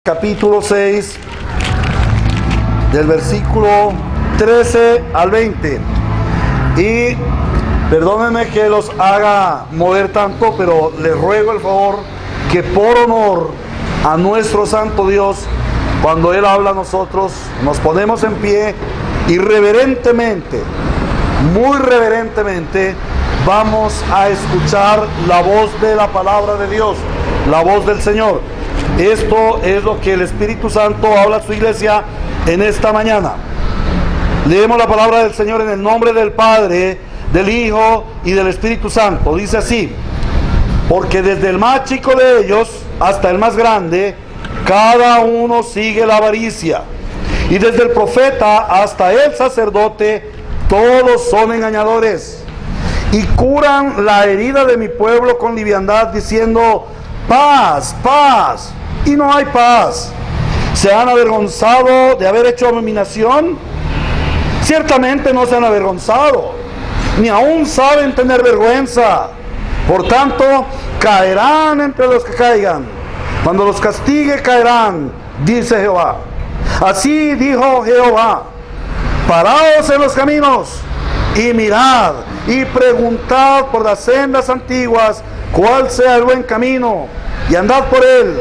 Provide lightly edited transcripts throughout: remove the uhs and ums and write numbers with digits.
Capítulo 6, del versículo 13 al 20. Y perdónenme que los haga mover tanto, pero les ruego el favor que por honor a nuestro santo Dios, cuando Él habla a nosotros, nos ponemos en pie y reverentemente, muy reverentemente, vamos a escuchar la voz de la palabra de Dios, la voz del Señor. Esto es lo que el Espíritu Santo habla a su iglesia en esta mañana. Leemos la palabra del Señor en el nombre del Padre, del Hijo y del Espíritu Santo. Dice así: porque desde el más chico de ellos hasta el más grande, cada uno sigue la avaricia, y desde el profeta hasta el sacerdote, todos son engañadores, y curan la herida de mi pueblo con liviandad, diciendo: paz, paz, y no hay paz. ¿Se han avergonzado de haber hecho abominación? Ciertamente no se han avergonzado, ni aún saben tener vergüenza. Por tanto, caerán entre los que caigan. Cuando los castigue, caerán, dice Jehová. Así dijo Jehová: paraos en los caminos y mirad y preguntad por las sendas antiguas cuál sea el buen camino, y andad por él,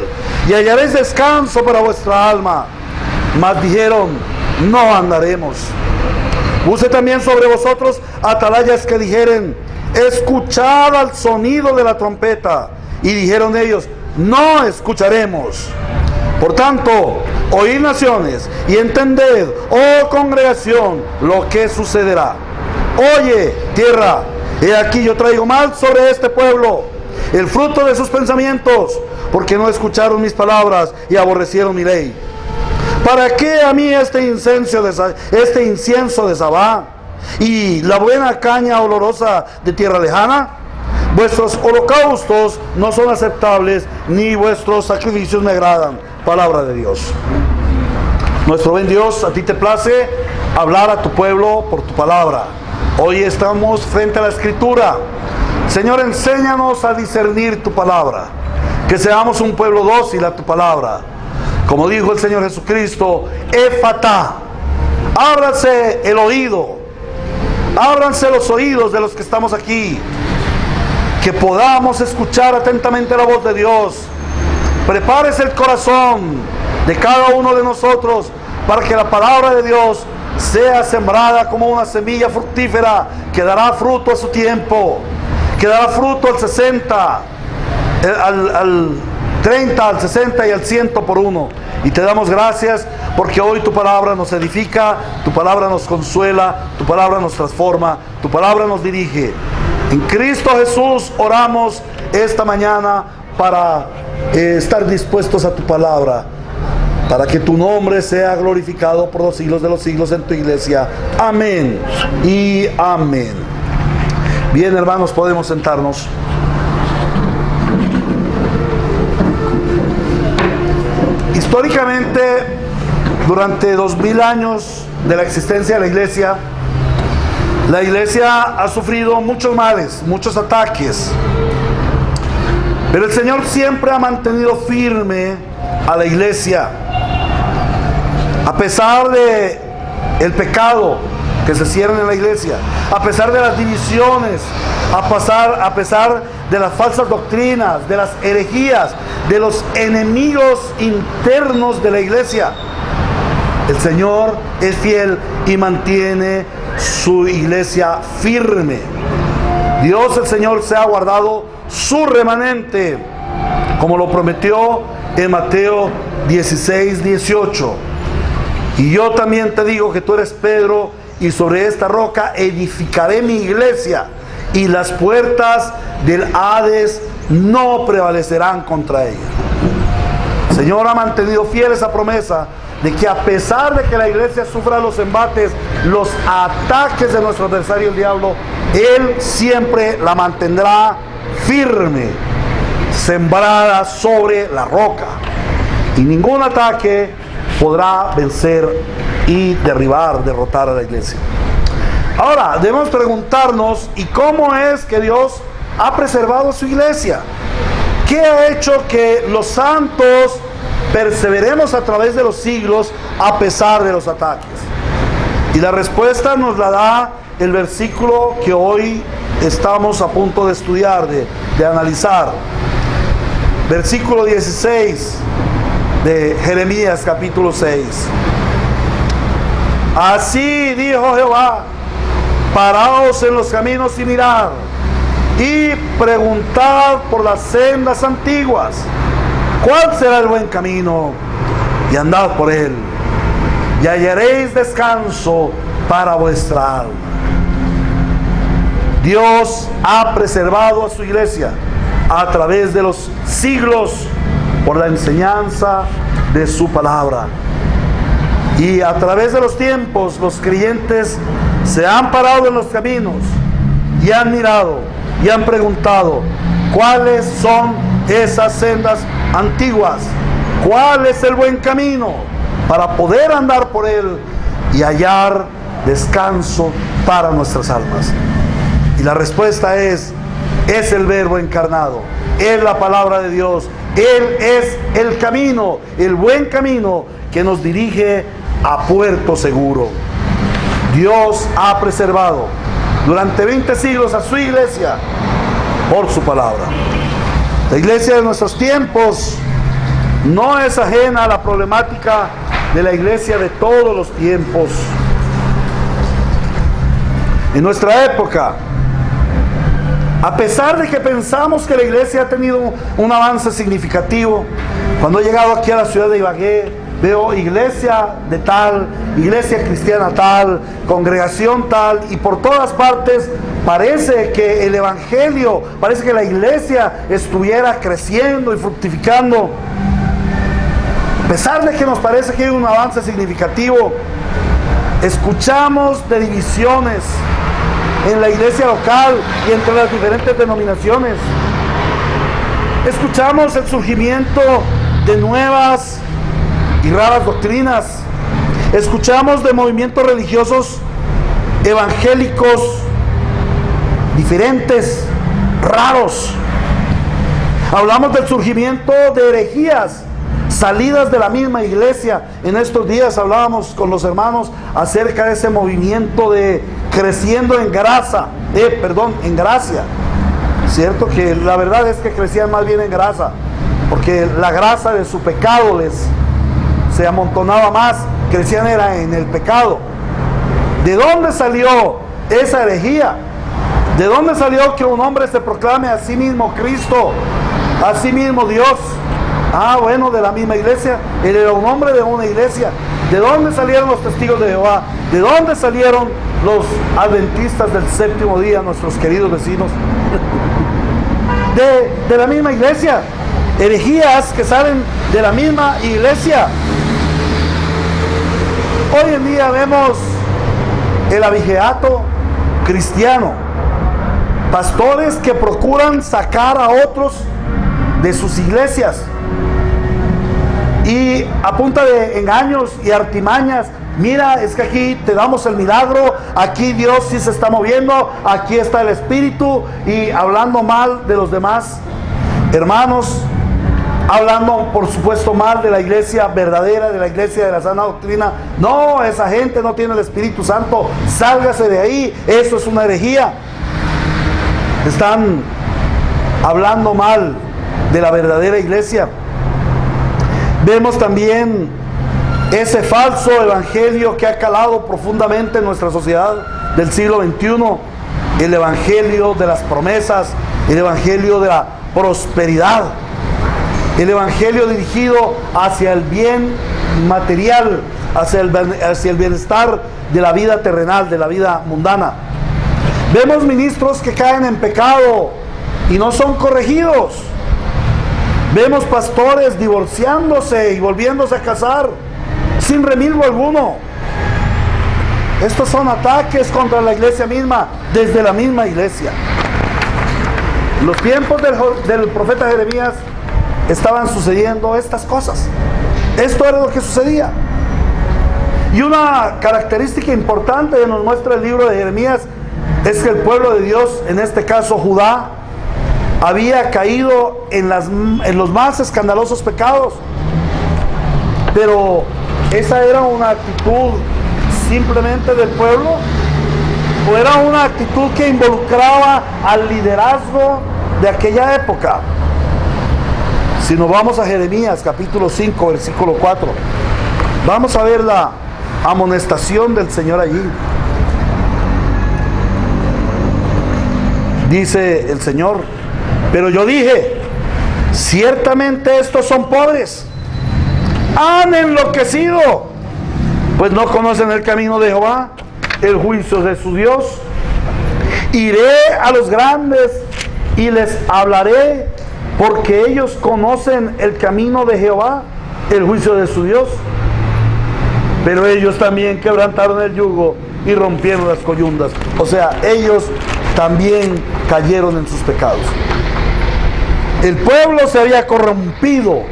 y hallaréis descanso para vuestra alma. Mas dijeron: no andaremos. Puse también sobre vosotros atalayas que dijeren: escuchad al sonido de la trompeta. Y dijeron ellos: no escucharemos. Por tanto, oíd naciones, y entended, oh congregación, lo que sucederá. Oye, tierra, he aquí yo traigo mal sobre este pueblo, el fruto de sus pensamientos, porque no escucharon mis palabras y aborrecieron mi ley. ¿Para qué a mí este incienso de Sabá y la buena caña olorosa de tierra lejana? Vuestros holocaustos no son aceptables, ni vuestros sacrificios me agradan. Palabra de Dios. Nuestro buen Dios, a ti te place hablar a tu pueblo por tu palabra. Hoy estamos frente a la Escritura. Señor, enséñanos a discernir tu palabra, que seamos un pueblo dócil a tu palabra. Como dijo el Señor Jesucristo: Éfata, ábranse el oído, ábranse los oídos de los que estamos aquí, que podamos escuchar atentamente la voz de Dios. Prepárese el corazón de cada uno de nosotros para que la palabra de Dios sea sembrada como una semilla fructífera que dará fruto a su tiempo, que dará fruto al 60, al 30, al 60 y al 100 por uno. Y te damos gracias porque hoy tu palabra nos edifica, tu palabra nos consuela, tu palabra nos transforma, tu palabra nos dirige. En Cristo Jesús oramos esta mañana para estar dispuestos a tu palabra, para que tu nombre sea glorificado por los siglos de los siglos en tu iglesia. Amén y amén. Bien, hermanos, podemos sentarnos. Históricamente, durante 2000 años de la existencia de la iglesia ha sufrido muchos males, muchos ataques, pero el Señor siempre ha mantenido firme a la iglesia, a pesar de el pecado que se cierne en la iglesia, a pesar de las divisiones, a pesar de las falsas doctrinas, de las herejías, de los enemigos internos de la iglesia. El Señor es fiel y mantiene su iglesia firme. Dios, el Señor, se ha guardado su remanente, como lo prometió en Mateo 16:18. Y yo también te digo que tú eres Pedro, y sobre esta roca edificaré mi iglesia, y las puertas del Hades no prevalecerán contra ella. El Señor ha mantenido fiel esa promesa de que a pesar de que la iglesia sufra los embates, los ataques de nuestro adversario el diablo, Él siempre la mantendrá firme, sembrada sobre la roca, y ningún ataque podrá vencer y derrotar a la iglesia. Ahora, debemos preguntarnos: ¿y cómo es que Dios ha preservado su iglesia? ¿Qué ha hecho que los santos perseveremos a través de los siglos a pesar de los ataques? Y la respuesta nos la da el versículo que hoy estamos a punto de estudiar, de analizar. Versículo 16 de Jeremías capítulo 6. Así dijo Jehová: paraos en los caminos y mirad, y preguntad por las sendas antiguas, cuál será el buen camino, y andad por él, y hallaréis descanso para vuestra alma. Dios ha preservado a su iglesia a través de los siglos por la enseñanza de su palabra. Y a través de los tiempos, los creyentes se han parado en los caminos y han mirado y han preguntado: ¿cuáles son esas sendas antiguas? ¿Cuál es el buen camino para poder andar por él y hallar descanso para nuestras almas? Y la respuesta es el Verbo encarnado, es la palabra de Dios. Él es el camino, el buen camino que nos dirige a puerto seguro. Dios ha preservado durante 20 siglos a su iglesia por su palabra. La iglesia de nuestros tiempos no es ajena a la problemática de la iglesia de todos los tiempos. En nuestra época, a pesar de que pensamos que la iglesia ha tenido un avance significativo, cuando he llegado aquí a la ciudad de Ibagué, veo iglesia de tal, iglesia cristiana tal, congregación tal, y por todas partes parece que el evangelio, parece que la iglesia estuviera creciendo y fructificando. A pesar de que nos parece que hay un avance significativo, escuchamos de divisiones en la iglesia local y entre las diferentes denominaciones. Escuchamos el surgimiento de nuevas y raras doctrinas. Escuchamos de movimientos religiosos evangélicos diferentes, raros. Hablamos del surgimiento de herejías salidas de la misma iglesia. En estos días hablábamos con los hermanos acerca de ese movimiento de creciendo en gracia, en gracia. Cierto que la verdad es que crecían más bien en grasa, porque la grasa de su pecado se amontonaba más, crecían era en el pecado. ¿De dónde salió esa herejía? ¿De dónde salió que un hombre se proclame a sí mismo Cristo, a sí mismo Dios? Bueno, de la misma iglesia. Él era un hombre de una iglesia. ¿De dónde salieron los testigos de Jehová? ¿De dónde salieron los adventistas del séptimo día, nuestros queridos vecinos? De la misma iglesia. Herejías que salen de la misma iglesia. Hoy en día vemos el abigeato cristiano, pastores que procuran sacar a otros de sus iglesias y a punta de engaños y artimañas: mira, es que aquí te damos el milagro, aquí Dios sí se está moviendo, aquí está el Espíritu, y hablando mal de los demás hermanos, hablando por supuesto mal de la iglesia verdadera, de la iglesia de la sana doctrina. No, esa gente no tiene el Espíritu Santo, sálgase de ahí, eso es una herejía. Están hablando mal de la verdadera iglesia. Vemos también ese falso evangelio que ha calado profundamente en nuestra sociedad del siglo XXI, el evangelio de las promesas, el evangelio de la prosperidad, el evangelio dirigido hacia el bien material, hacia el bienestar de la vida terrenal, de la vida mundana. Vemos ministros que caen en pecado y no son corregidos. Vemos pastores divorciándose y volviéndose a casar sin remilgo alguno. Estos son ataques contra la iglesia misma, desde la misma iglesia. En los tiempos del profeta Jeremías estaban sucediendo estas cosas. Esto era lo que sucedía. Y una característica importante que nos muestra el libro de Jeremías es que el pueblo de Dios, en este caso Judá, había caído en los más escandalosos pecados. Pero esa era una actitud simplemente del pueblo, o era una actitud que involucraba al liderazgo de aquella época. Si nos vamos a Jeremías capítulo 5 versículo 4, vamos a ver la amonestación del Señor allí. Dice el Señor: pero yo dije, ciertamente estos son pobres, han enloquecido, pues no conocen el camino de Jehová, el juicio de su Dios. Iré a los grandes y les hablaré, porque ellos conocen el camino de Jehová, el juicio de su Dios. Pero ellos también quebrantaron el yugo y rompieron las coyundas. O sea, ellos también cayeron en sus pecados. El pueblo se había corrompido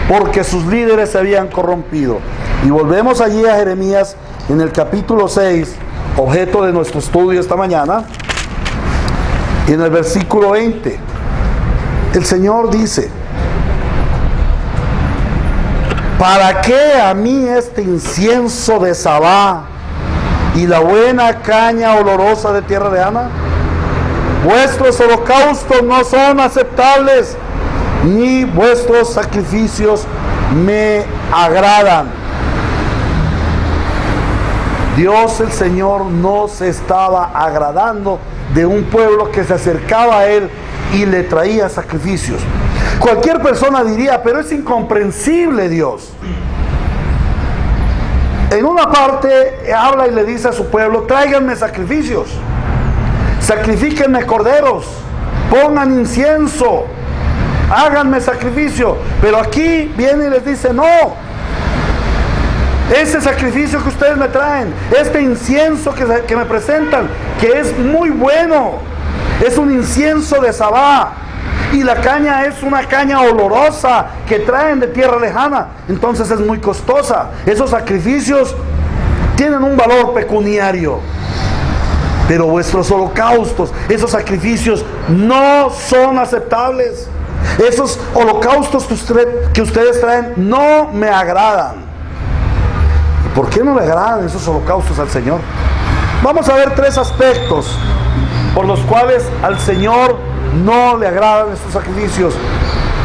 porque sus líderes se habían corrompido. Y volvemos allí a Jeremías en el capítulo 6, objeto de nuestro estudio esta mañana, y en el versículo 20. El Señor dice: ¿para qué a mí este incienso de Sabá y la buena caña olorosa de tierra de Ana? Vuestros holocaustos no son aceptables, ni vuestros sacrificios me agradan. Dios el Señor no se estaba agradando de un pueblo que se acercaba a Él y le traía sacrificios. Cualquier persona diría: pero es incomprensible Dios. En una parte habla y le dice a su pueblo: tráiganme sacrificios, sacrifíquenme corderos, pongan incienso, háganme sacrificio. Pero aquí viene y les dice: no, ese sacrificio que ustedes me traen, este incienso que me presentan, que es muy bueno, es un incienso de Sabá, y la caña es una caña olorosa que traen de tierra lejana, entonces es muy costosa. Esos sacrificios tienen un valor pecuniario. Pero vuestros holocaustos, esos sacrificios no son aceptables. Esos holocaustos que ustedes traen no me agradan. ¿Y por qué no le agradan esos holocaustos al Señor? Vamos a ver 3 aspectos por los cuales al Señor no le agradan estos sacrificios.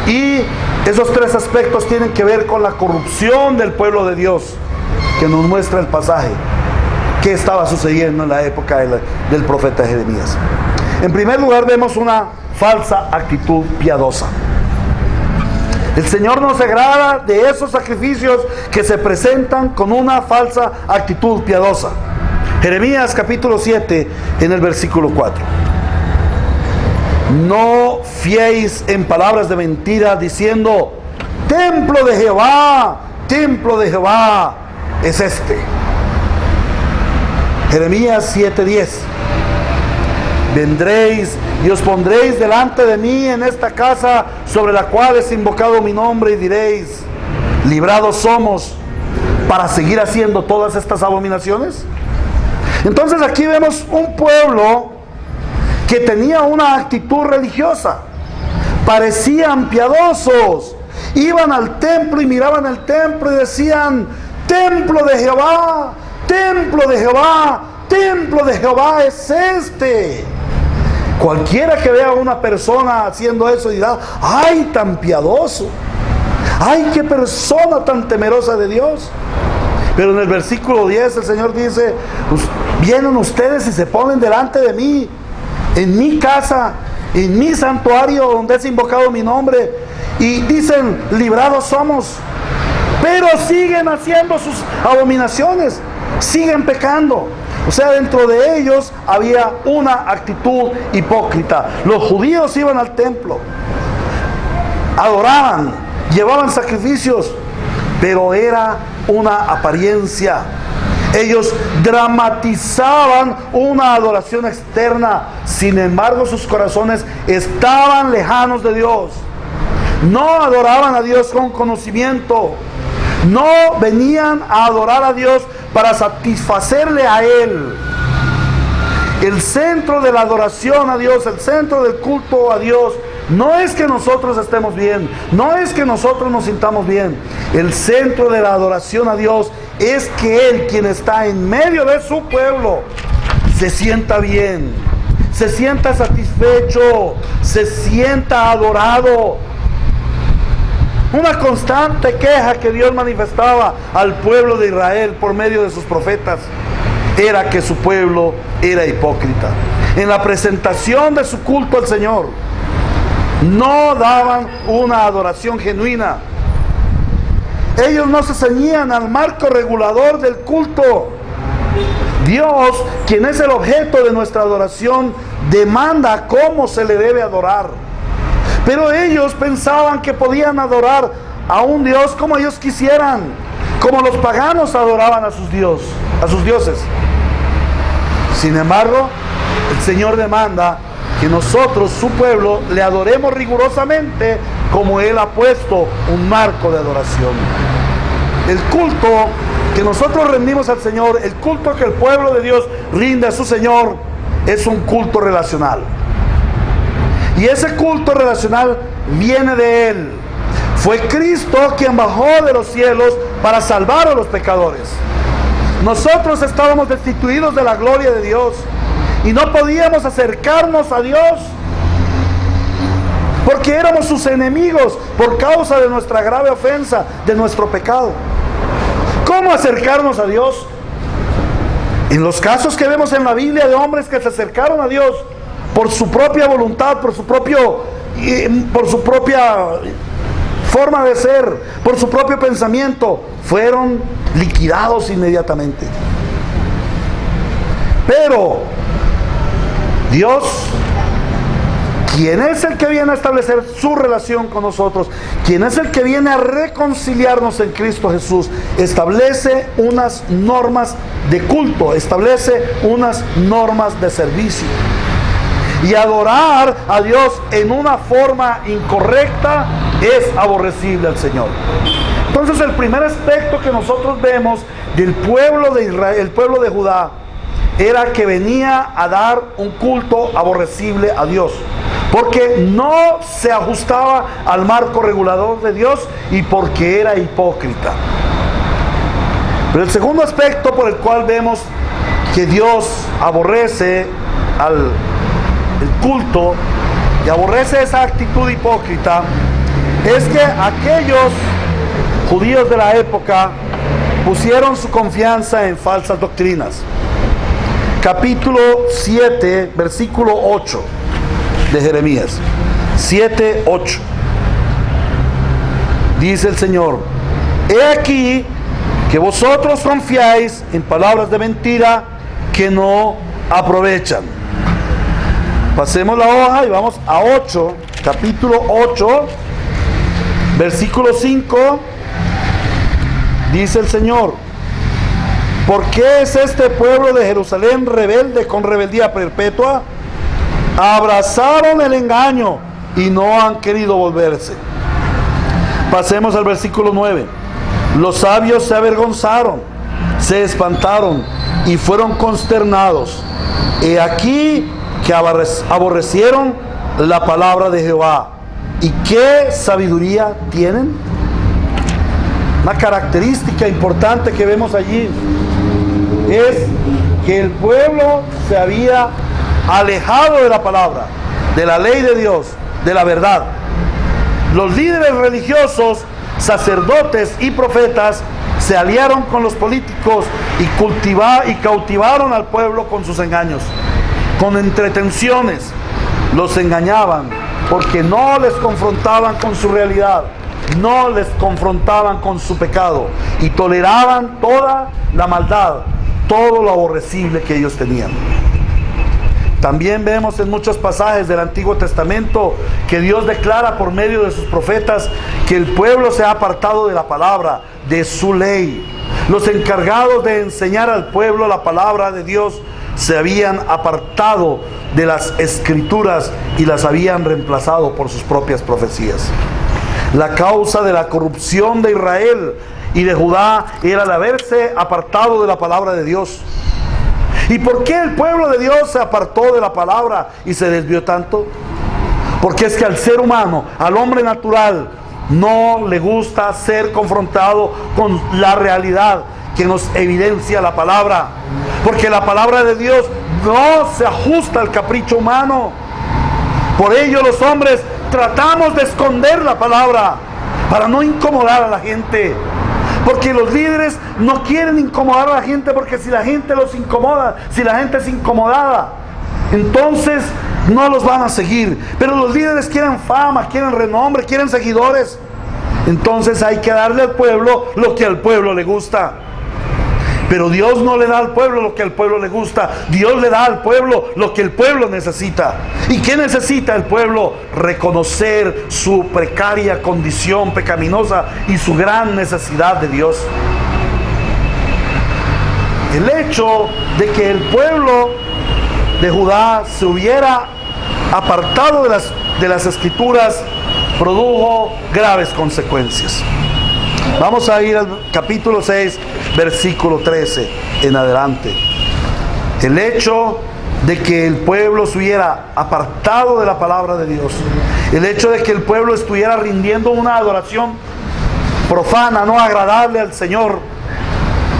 Y esos 3 aspectos tienen que ver con la corrupción del pueblo de Dios, que nos muestra el pasaje que estaba sucediendo en la época del profeta Jeremías. En primer lugar, vemos una falsa actitud piadosa. El Señor no se agrada de esos sacrificios que se presentan con una falsa actitud piadosa. Jeremías capítulo 7 en el versículo 4. No fiéis en palabras de mentira diciendo: templo de Jehová es este. Jeremías 7:10. Vendréis y os pondréis delante de mí en esta casa sobre la cual es invocado mi nombre, y diréis: librados somos, para seguir haciendo todas estas abominaciones. Entonces aquí vemos un pueblo que tenía una actitud religiosa, parecían piadosos, iban al templo y miraban el templo y decían: templo de Jehová, templo de Jehová, templo de Jehová es este. Cualquiera que vea a una persona haciendo eso dirá: ¡ay, tan piadoso! ¡Ay, qué persona tan temerosa de Dios! Pero en el versículo 10 el Señor dice: vienen ustedes y se ponen delante de mí, en mi casa, en mi santuario donde es invocado mi nombre, y dicen: librados somos. Pero siguen haciendo sus abominaciones, siguen pecando. O sea, dentro de ellos había una actitud hipócrita. Los judíos iban al templo, adoraban, llevaban sacrificios, pero era una apariencia. Ellos dramatizaban una adoración externa, sin embargo sus corazones estaban lejanos de Dios. No adoraban a Dios con conocimiento, no venían a adorar a Dios para satisfacerle a Él. El centro de la adoración a Dios, el centro del culto a Dios, No es que nosotros estemos bien, no es que nosotros nos sintamos bien. El centro de la adoración a Dios es que Él, quien está en medio de su pueblo, se sienta bien, se sienta satisfecho, se sienta adorado. Una constante queja que Dios manifestaba al pueblo de Israel por medio de sus profetas era que su pueblo era hipócrita. En la presentación de su culto al Señor, no daban una adoración genuina. Ellos no se ceñían al marco regulador del culto. Dios, quien es el objeto de nuestra adoración, demanda cómo se le debe adorar. Pero ellos pensaban que podían adorar a un Dios como ellos quisieran, como los paganos adoraban a sus dioses. Sin embargo, el Señor demanda que nosotros, su pueblo, le adoremos rigurosamente como Él ha puesto un marco de adoración. El culto que nosotros rendimos al Señor, el culto que el pueblo de Dios rinde a su Señor, es un culto relacional. Y ese culto relacional viene de Él. Fue Cristo quien bajó de los cielos para salvar a los pecadores. Nosotros estábamos destituidos de la gloria de Dios y no podíamos acercarnos a Dios porque éramos sus enemigos por causa de nuestra grave ofensa, de nuestro pecado. ¿Cómo acercarnos a Dios? En los casos que vemos en la Biblia de hombres que se acercaron a Dios por su propia voluntad, por su propia forma de ser, por su propio pensamiento, fueron liquidados inmediatamente. Pero Dios, quien es el que viene a establecer su relación con nosotros, quien es el que viene a reconciliarnos en Cristo Jesús, establece unas normas de culto, establece unas normas de servicio. Y adorar a Dios en una forma incorrecta es aborrecible al Señor. Entonces, el primer aspecto que nosotros vemos del pueblo de Israel, el pueblo de Judá, era que venía a dar un culto aborrecible a Dios, porque no se ajustaba al marco regulador de Dios y porque era hipócrita. Pero el segundo aspecto por el cual vemos que Dios aborrece el culto y aborrece esa actitud hipócrita es que aquellos judíos de la época pusieron su confianza en falsas doctrinas. Capítulo 7, versículo 8 de Jeremías 7, 8. Dice el Señor: he aquí que vosotros confiáis en palabras de mentira que no aprovechan. Pasemos la hoja y vamos a 8, capítulo 8, versículo 5. Dice el Señor: ¿por qué es este pueblo de Jerusalén rebelde con rebeldía perpetua? Abrazaron el engaño y no han querido volverse. Pasemos al versículo 9. Los sabios se avergonzaron, se espantaron y fueron consternados. He aquí que aborrecieron la palabra de Jehová. ¿Y qué sabiduría tienen? Una característica importante que vemos allí es que el pueblo se había alejado de la palabra, de la ley de Dios, de la verdad. Los líderes religiosos, sacerdotes y profetas se aliaron con los políticos y cautivaron al pueblo con sus engaños, con entretenciones. Los engañaban porque no les confrontaban con su realidad, no les confrontaban con su pecado y toleraban toda la maldad, todo lo aborrecible que ellos tenían. También vemos en muchos pasajes del Antiguo Testamento que Dios declara por medio de sus profetas que el pueblo se ha apartado de la palabra, de su ley. Los encargados de enseñar al pueblo la palabra de Dios se habían apartado de las escrituras y las habían reemplazado por sus propias profecías. La causa de la corrupción de Israel y de Judá era el haberse apartado de la palabra de Dios. ¿Y por qué el pueblo de Dios se apartó de la palabra y se desvió tanto? Porque es que al ser humano, al hombre natural, no le gusta ser confrontado con la realidad que nos evidencia la palabra. Porque la palabra de Dios no se ajusta al capricho humano. Por ello los hombres tratamos de esconder la palabra para no incomodar a la gente. Porque los líderes no quieren incomodar a la gente, porque si la gente los incomoda, si la gente es incomodada, entonces no los van a seguir. Pero los líderes quieren fama, quieren renombre, quieren seguidores. Entonces hay que darle al pueblo lo que al pueblo le gusta. Pero Dios no le da al pueblo lo que al pueblo le gusta. Dios le da al pueblo lo que el pueblo necesita. ¿Y qué necesita el pueblo? Reconocer su precaria condición pecaminosa y su gran necesidad de Dios. El hecho de que el pueblo de Judá se hubiera apartado de las escrituras produjo graves consecuencias. Vamos a ir al capítulo 6, versículo 13 en adelante. El hecho de que el pueblo se hubiera apartado de la palabra de Dios, el hecho de que el pueblo estuviera rindiendo una adoración profana, no agradable al Señor,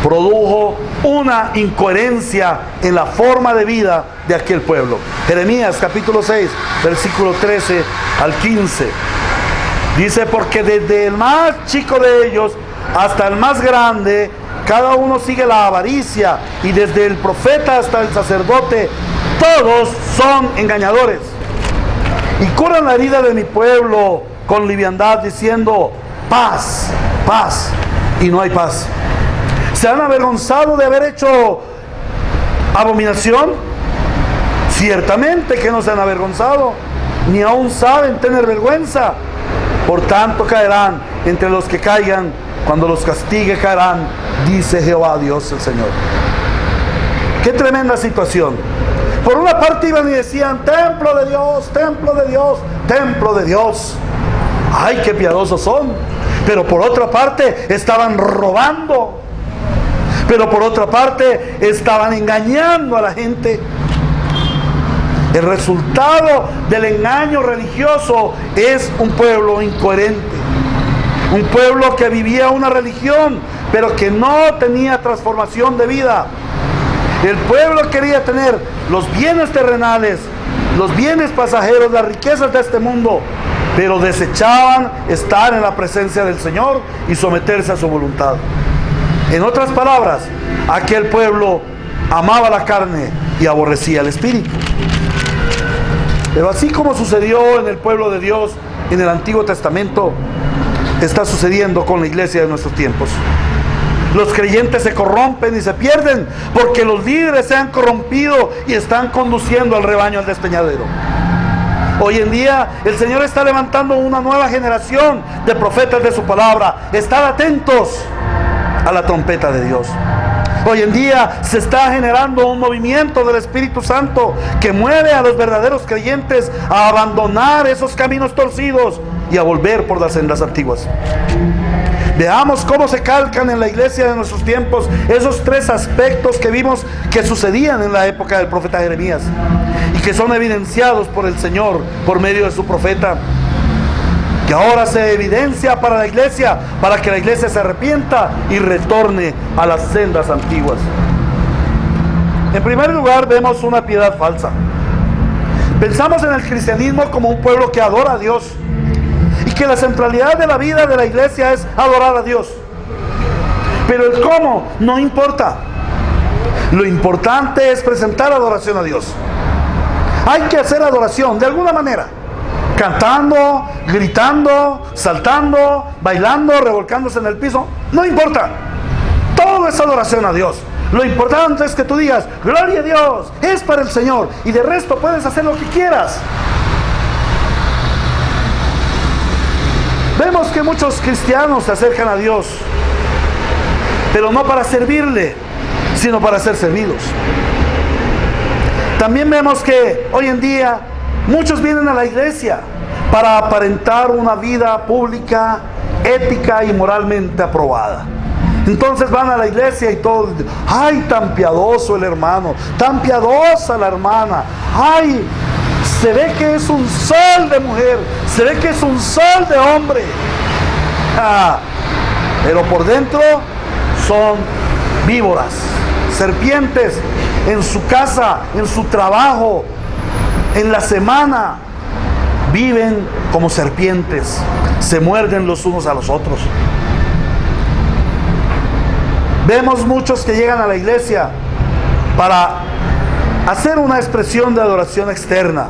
produjo una incoherencia en la forma de vida de aquel pueblo. Jeremías capítulo 6, versículo 13 al 15. Dice: porque desde el más chico de ellos hasta el más grande, cada uno sigue la avaricia, y desde el profeta hasta el sacerdote, todos son engañadores. Y curan la herida de mi pueblo con liviandad, diciendo: paz, paz, y no hay paz. ¿Se han avergonzado de haber hecho abominación? Ciertamente que no se han avergonzado, ni aún saben tener vergüenza. Por tanto caerán entre los que caigan, cuando los castigue caerán, dice Jehová Dios el Señor. Qué tremenda situación. Por una parte iban y decían: templo de Dios, templo de Dios, templo de Dios. Ay, qué piadosos son. Pero por otra parte estaban robando. Pero por otra parte estaban engañando a la gente. El resultado del engaño religioso es un pueblo incoherente. Un pueblo que vivía una religión, pero que no tenía transformación de vida. El pueblo quería tener los bienes terrenales, los bienes pasajeros, las riquezas de este mundo, pero desechaban estar en la presencia del Señor y someterse a su voluntad. En otras palabras, aquel pueblo amaba la carne y aborrecía el espíritu. Pero así como sucedió en el pueblo de Dios en el Antiguo Testamento, está sucediendo con la iglesia de nuestros tiempos. Los creyentes se corrompen y se pierden porque los líderes se han corrompido y están conduciendo al rebaño al despeñadero. Hoy en día el Señor está levantando una nueva generación de profetas de su palabra. Estad atentos a la trompeta de Dios. Hoy en día se está generando un movimiento del Espíritu Santo que mueve a los verdaderos creyentes a abandonar esos caminos torcidos y a volver por las sendas antiguas. Veamos cómo se calcan en la iglesia de nuestros tiempos esos tres aspectos que vimos que sucedían en la época del profeta Jeremías y que son evidenciados por el Señor por medio de su profeta, que ahora se evidencia para la iglesia, para que la iglesia se arrepienta y retorne a las sendas antiguas. En primer lugar, vemos una piedad falsa. Pensamos en el cristianismo como un pueblo que adora a Dios y que la centralidad de la vida de la iglesia es adorar a Dios. Pero el cómo no importa. Lo importante es presentar adoración a Dios. Hay que hacer adoración de alguna manera. Cantando, gritando, saltando, bailando, revolcándose en el piso. No importa. Todo es adoración a Dios. Lo importante es que tú digas: gloria a Dios, es para el Señor. Y de resto puedes hacer lo que quieras. Vemos que muchos cristianos se acercan a Dios, pero no para servirle, sino para ser servidos. También vemos que hoy en día muchos vienen a la iglesia para aparentar una vida pública, ética y moralmente aprobada. Entonces van a la iglesia y todos: ay, tan piadoso el hermano, tan piadosa la hermana, ay, Se ve que es un sol de mujer, se ve que es un sol de hombre. Pero por dentro son víboras, serpientes en su casa, en su trabajo, en la semana. Viven como serpientes, se muerden los unos a los otros. Vemos muchos que llegan a la iglesia para hacer una expresión de adoración externa,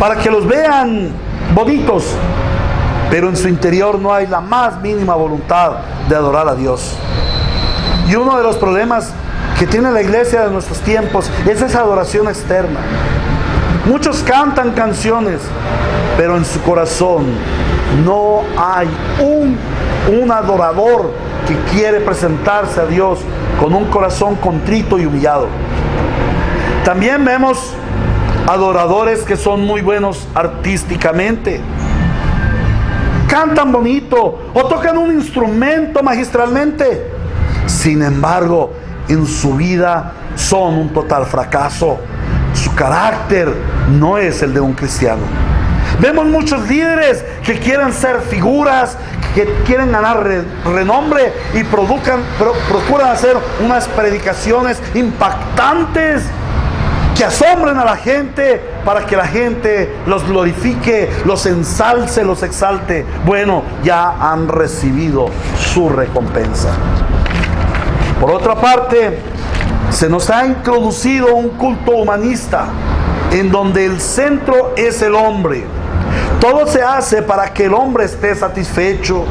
para que los vean bonitos, pero en su interior no hay la más mínima voluntad de adorar a Dios. Y uno de los problemas que tiene la iglesia de nuestros tiempos es esa adoración externa. Muchos cantan canciones, pero en su corazón no hay un adorador que quiere presentarse a Dios con un corazón contrito y humillado. También vemos adoradores que son muy buenos artísticamente, cantan bonito o tocan un instrumento magistralmente. Sin embargo, en su vida son un total fracaso. Su carácter no es el de un cristiano. Vemos muchos líderes que quieren ser figuras, que quieren ganar renombre y procuran hacer unas predicaciones impactantes que asombren a la gente para que la gente los glorifique, los ensalce, los exalte. Bueno, ya han recibido su recompensa. Por otra parte, se nos ha introducido un culto humanista en donde el centro es el hombre. Todo se hace para que el hombre esté satisfecho,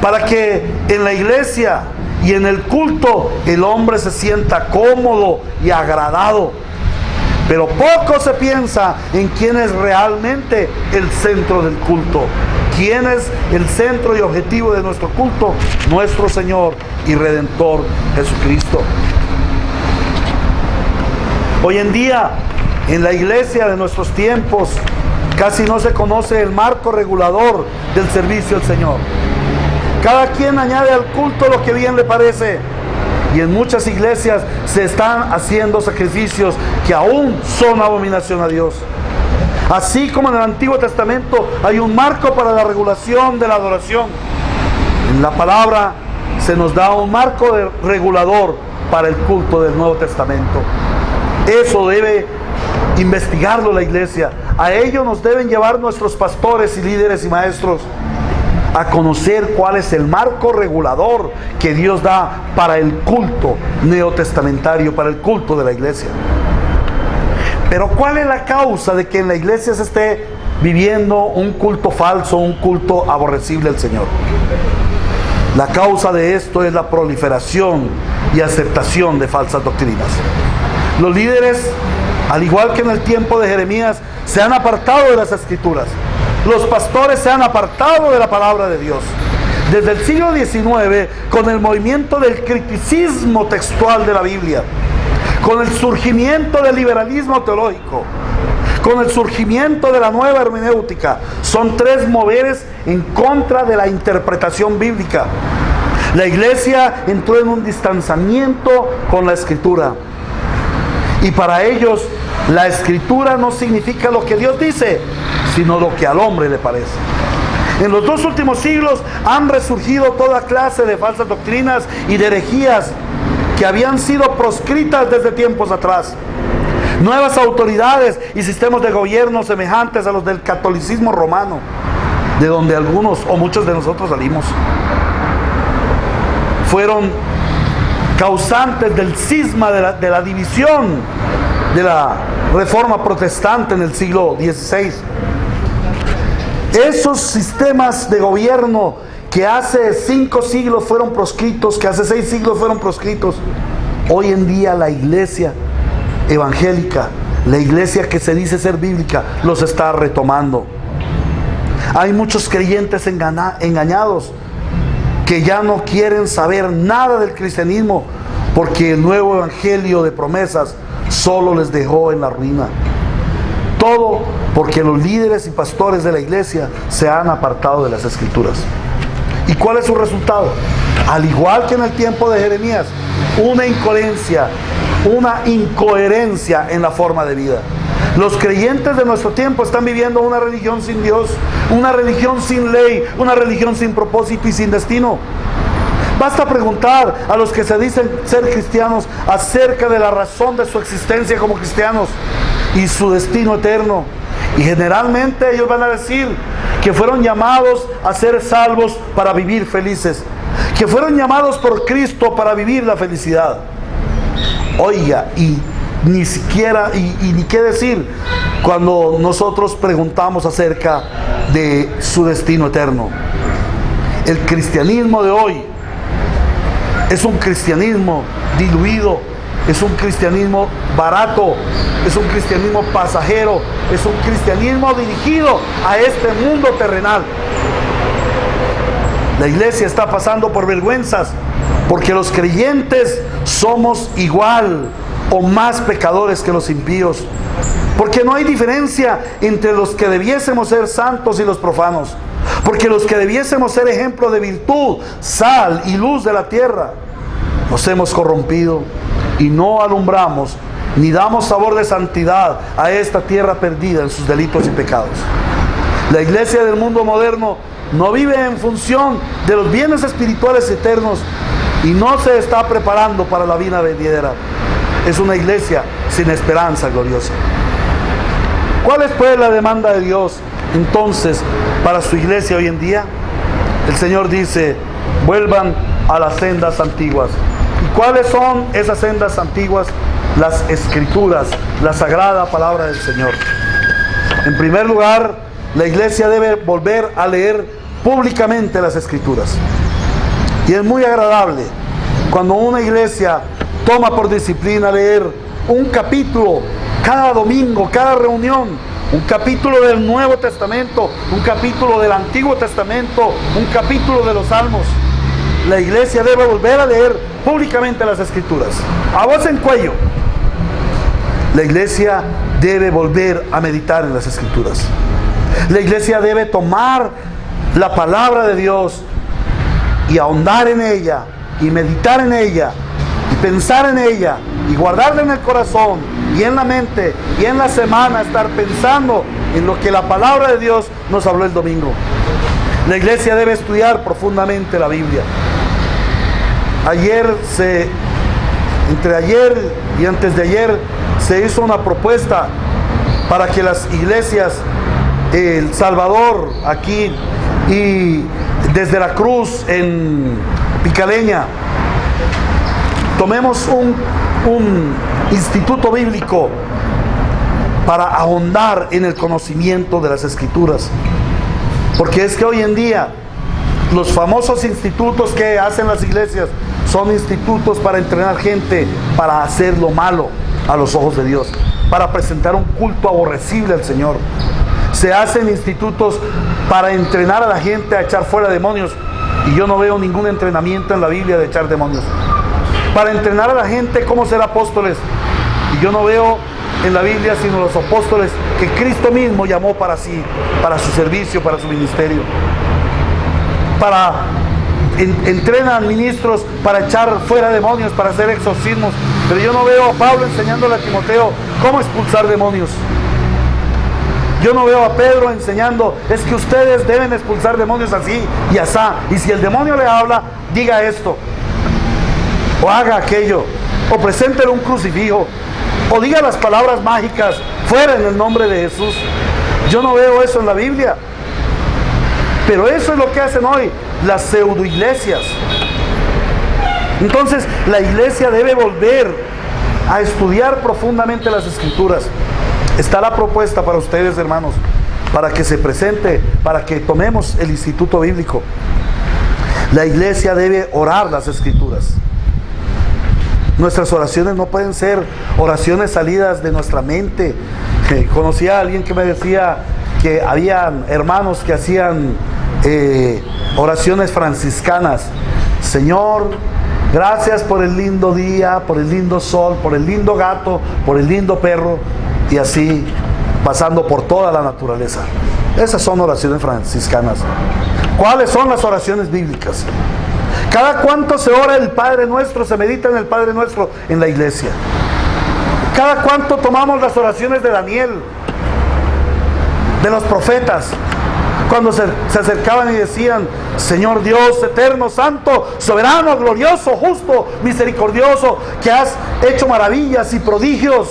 para que en la iglesia y en el culto el hombre se sienta cómodo y agradado. Pero poco se piensa en quién es realmente el centro del culto. ¿Quién es el centro y objetivo de nuestro culto? Nuestro Señor y Redentor Jesucristo. Hoy en día, en la iglesia de nuestros tiempos, casi no se conoce el marco regulador del servicio al Señor. Cada quien añade al culto lo que bien le parece. Y en muchas iglesias se están haciendo sacrificios que aún son abominación a Dios. Así como en el Antiguo Testamento hay un marco para la regulación de la adoración, en la palabra se nos da un marco regulador para el culto del Nuevo Testamento. Eso debe investigarlo la iglesia. A ello nos deben llevar nuestros pastores y líderes y maestros, a conocer cuál es el marco regulador que Dios da para el culto neotestamentario, para el culto de la iglesia. Pero ¿cuál es la causa de que en la iglesia se esté viviendo un culto falso, un culto aborrecible al Señor? La causa de esto es la proliferación y aceptación de falsas doctrinas. Los líderes, al igual que en el tiempo de Jeremías, se han apartado de las Escrituras. Los pastores se han apartado de la palabra de Dios. Desde el siglo XIX, con el movimiento del criticismo textual de la Biblia, con el surgimiento del liberalismo teológico, con el surgimiento de la nueva hermenéutica, son tres moveres en contra de la interpretación bíblica. La iglesia entró en un distanciamiento con la Escritura. Y para ellos, la Escritura no significa lo que Dios dice, sino lo que al hombre le parece. En los dos últimos siglos han resurgido toda clase de falsas doctrinas y de herejías que habían sido proscritas desde tiempos atrás. Nuevas autoridades y sistemas de gobierno semejantes a los del catolicismo romano, de donde algunos o muchos de nosotros salimos, fueron causantes del cisma de la división de la reforma protestante en el siglo XVI. Esos sistemas de gobierno que hace 5 siglos fueron proscritos, que hace 6 siglos fueron proscritos, hoy en día la iglesia evangélica, la iglesia que se dice ser bíblica, los está retomando. Hay muchos creyentes engañados que ya no quieren saber nada del cristianismo, porque el nuevo evangelio de promesas solo les dejó en la ruina. Todo porque los líderes y pastores de la iglesia se han apartado de las Escrituras. ¿Y cuál es su resultado? Al igual que en el tiempo de Jeremías, una incoherencia en la forma de vida. Los creyentes de nuestro tiempo están viviendo una religión sin Dios, una religión sin ley, una religión sin propósito y sin destino. Basta preguntar a los que se dicen ser cristianos acerca de la razón de su existencia como cristianos y su destino eterno. Y generalmente ellos van a decir que fueron llamados a ser salvos para vivir felices, que fueron llamados por Cristo para vivir la felicidad. Oiga, y ni siquiera, y ni qué decir cuando nosotros preguntamos acerca de su destino eterno. El cristianismo de hoy es un cristianismo diluido, es un cristianismo barato, es un cristianismo pasajero, es un cristianismo dirigido a este mundo terrenal. La iglesia está pasando por vergüenzas porque los creyentes somos igual o más pecadores que los impíos, porque no hay diferencia entre los que debiésemos ser santos y los profanos, porque los que debiésemos ser ejemplo de virtud, sal y luz de la tierra, nos hemos corrompido y no alumbramos ni damos sabor de santidad a esta tierra perdida en sus delitos y pecados. La iglesia del mundo moderno no vive en función de los bienes espirituales eternos y no se está preparando para la vida venidera. Es una iglesia sin esperanza gloriosa. ¿Cuál es pues la demanda de Dios entonces para su iglesia hoy en día? El Señor dice: vuelvan a las sendas antiguas. ¿Y cuáles son esas sendas antiguas? Las Escrituras, la sagrada palabra del Señor. En primer lugar, la iglesia debe volver a leer públicamente las Escrituras. Y es muy agradable cuando una iglesia toma por disciplina leer un capítulo cada domingo, cada reunión, un capítulo del Nuevo Testamento, un capítulo del Antiguo Testamento, un capítulo de los Salmos. La iglesia debe volver a leer públicamente las Escrituras, a voz en cuello. La iglesia debe volver a meditar en las Escrituras. La iglesia debe tomar la palabra de Dios y ahondar en ella, y meditar en ella, y pensar en ella, y guardarla en el corazón, y en la mente, y en la semana estar pensando en lo que la palabra de Dios nos habló el domingo. La iglesia debe estudiar profundamente la Biblia. Entre ayer y antes de ayer, se hizo una propuesta para que las iglesias El Salvador aquí y desde la Cruz en Picaleña tomemos un instituto bíblico para ahondar en el conocimiento de las Escrituras, porque es que hoy en día los famosos institutos que hacen las iglesias son institutos para entrenar gente para hacer lo malo a los ojos de Dios, para presentar un culto aborrecible al Señor. Se hacen institutos para entrenar a la gente a echar fuera demonios, y yo no veo ningún entrenamiento en la Biblia de echar demonios. Para entrenar a la gente cómo ser apóstoles, y yo no veo en la Biblia sino los apóstoles que Cristo mismo llamó para sí, para su servicio, para su ministerio. Entrenan ministros para echar fuera demonios, para hacer exorcismos, pero yo no veo a Pablo enseñándole a Timoteo cómo expulsar demonios. Yo no veo a Pedro enseñando: es que ustedes deben expulsar demonios así y asá, y si el demonio le habla, diga esto, o haga aquello, o preséntele un crucifijo, o diga las palabras mágicas, fuera en el nombre de Jesús. Yo no veo eso en la Biblia. Pero eso es lo que hacen hoy las pseudoiglesias. Entonces la iglesia debe volver a estudiar profundamente las Escrituras. Está la propuesta para ustedes, hermanos, para que se presente, para que tomemos el instituto bíblico. La iglesia debe orar las Escrituras. Nuestras oraciones no pueden ser oraciones salidas de nuestra mente. Conocí a alguien que me decía que habían hermanos que hacían oraciones franciscanas. Señor, gracias por el lindo día, por el lindo sol, por el lindo gato, por el lindo perro, y así pasando por toda la naturaleza. Esas son oraciones franciscanas. ¿Cuáles son las oraciones bíblicas? ¿Cada cuánto se ora el Padre Nuestro, se medita en el Padre Nuestro en la iglesia? Cada cuánto tomamos las oraciones de Daniel, de los profetas, cuando se acercaban y decían: Señor Dios eterno, santo, soberano, glorioso, justo, misericordioso, que has hecho maravillas y prodigios,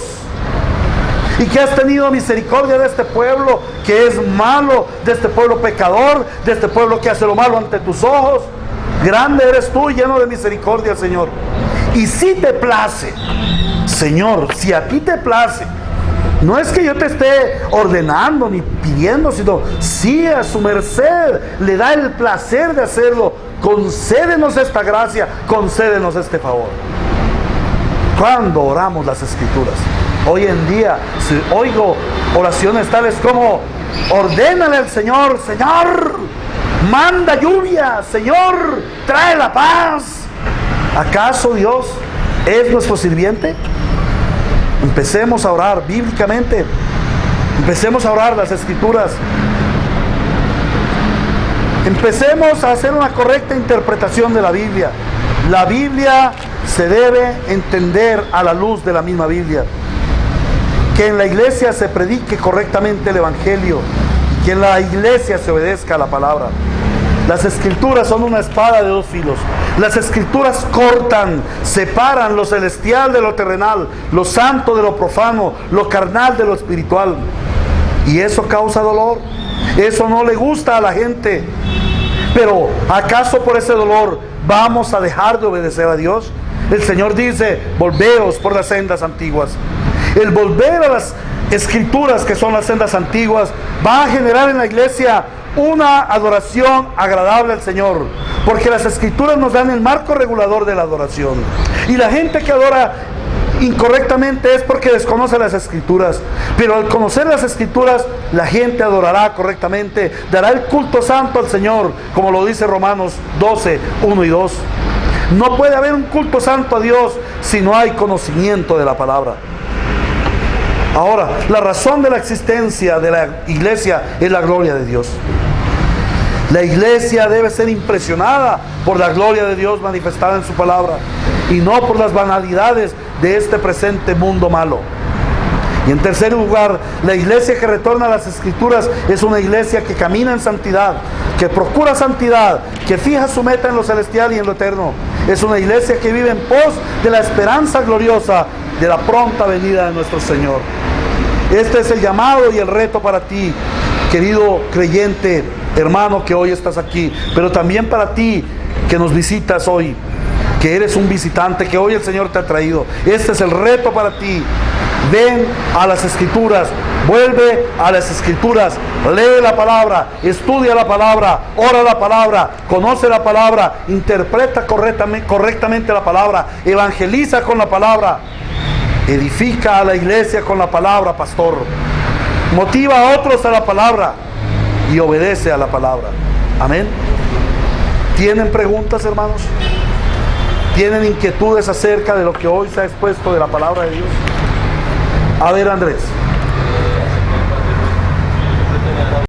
y que has tenido misericordia de este pueblo que es malo, de este pueblo pecador, de este pueblo que hace lo malo ante tus ojos. Grande eres tú, lleno de misericordia, Señor. Y si te place, Señor, si a ti te place, no es que yo te esté ordenando ni pidiendo, sino si a su merced le da el placer de hacerlo, concédenos esta gracia, concédenos este favor. Cuando oramos las Escrituras, hoy en día, si oigo oraciones tales como: ordénale al Señor, Señor, manda lluvia, Señor, trae la paz. ¿Acaso Dios es nuestro sirviente? Empecemos a orar bíblicamente. Empecemos a orar las Escrituras. Empecemos a hacer una correcta interpretación de la Biblia. La Biblia se debe entender a la luz de la misma Biblia. Que en la iglesia se predique correctamente el Evangelio. Que en la iglesia se obedezca a la palabra. Las Escrituras son una espada de dos filos. Las Escrituras cortan, separan lo celestial de lo terrenal, lo santo de lo profano, lo carnal de lo espiritual. Y eso causa dolor. Eso no le gusta a la gente. Pero ¿acaso por ese dolor vamos a dejar de obedecer a Dios? El Señor dice: volveos por las sendas antiguas. El volver a las Escrituras, que son las sendas antiguas, va a generar en la iglesia una adoración agradable al Señor, porque las Escrituras nos dan el marco regulador de la adoración. Y la gente que adora incorrectamente es porque desconoce las Escrituras, pero al conocer las Escrituras, la gente adorará correctamente, dará el culto santo al Señor, como lo dice Romanos 12, 1 y 2. No puede haber un culto santo a Dios si no hay conocimiento de la palabra. Ahora, la razón de la existencia de la iglesia es la gloria de Dios. La iglesia debe ser impresionada por la gloria de Dios manifestada en su palabra, y no por las banalidades de este presente mundo malo. Y en tercer lugar, la iglesia que retorna a las Escrituras es una iglesia que camina en santidad, que procura santidad, que fija su meta en lo celestial y en lo eterno. Es una iglesia que vive en pos de la esperanza gloriosa de la pronta venida de nuestro Señor. Este es el llamado y el reto para ti, querido creyente, hermano, que hoy estás aquí, pero también para ti que nos visitas hoy, que eres un visitante, que hoy el Señor te ha traído. Este es el reto para ti. Ven a las Escrituras, vuelve a las Escrituras, lee la palabra, estudia la palabra, ora la palabra, conoce la palabra, interpreta correctamente la palabra, evangeliza con la palabra, edifica a la iglesia con la palabra, pastor. Motiva a otros a la palabra y obedece a la palabra. Amén. ¿Tienen preguntas, hermanos? ¿Tienen inquietudes acerca de lo que hoy se ha expuesto de la palabra de Dios? A ver, Andrés.